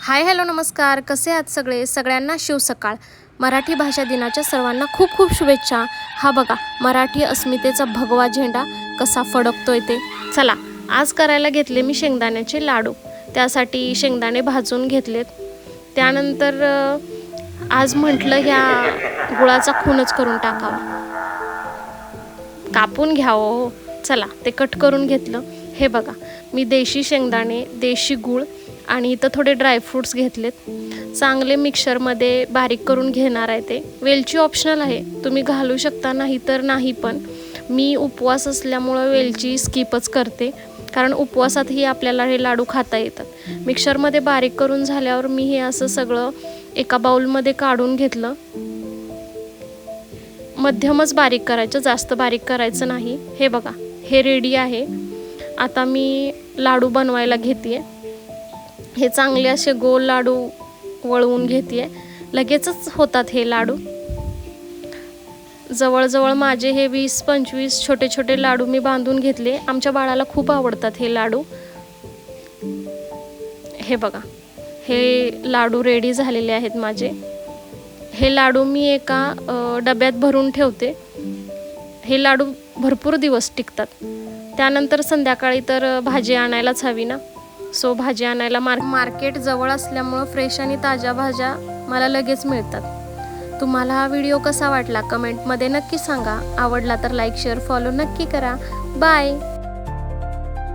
Hi hello नमस्कार, कसे आहात सगळे? सगळ्यांना शिव सकाळ. मराठी भाषा दिनाच्या सर्वांना खूप खूप शुभेच्छा. हा बघा मराठी अस्मितेचा भगवा झेंडा कसा फडकतोय ते. चला आज करायला घेतले मी शेंगदाण्याचे लाडू. त्यासाठी शेंगदाणे भाजून घेतलेत. त्यानंतर आज म्हटलं ह्या गुळाचा खूनच करून टाकावा, कापून घ्यावं. चला ते कट करून घेतलं. हे बघा मी देशी शेंगदाणे, देशी गूळ आणि इथं थोडे ड्रायफ्रूट्स घेतलेत. चांगले मिक्सरमध्ये बारीक करून घेणार आहे. ते वेलची ऑप्शनल आहे, तुम्ही घालू शकता, नाही तर नाही. पण मी उपवास असल्यामुळं वेलची स्किपच करते, कारण उपवासातही आपल्याला हे लाडू खाता येतात. मिक्सरमध्ये बारीक करून झाल्यावर मी हे असं सगळं एका बाउलमध्ये काढून घेतलं. मध्यमच बारीक करायचं, जास्त बारीक करायचं नाही. हे बघा हे रेडी आहे. आता मी लाडू बनवायला घेते. हे चांगले असे गोल लाडू वळवून घेते. लगेचच होतात हे लाडू. जवळजवळ माझे हे 20-25 छोटे छोटे लाडू मी बांधून घेतले. आमच्या बाळाला खूप आवडतात हे लाडू. हे बघा हे लाडू रेडी झालेले आहेत माझे. हे लाडू मी एका डब्यात भरून ठेवते. हे लाडू भरपूर दिवस टिकतात. त्यानंतर संध्याकाळी तर भाजी आणायलाच हवी ना. सो भाजी आणायला मार्केट जवळ असल्यामुळं फ्रेश आणि ताज्या भाज्या मला लगेच मिळतात. तुम्हाला हा व्हिडिओ कसा वाटला कमेंटमध्ये नक्की सांगा. आवडला तर लाईक शेअर फॉलो नक्की करा. बाय.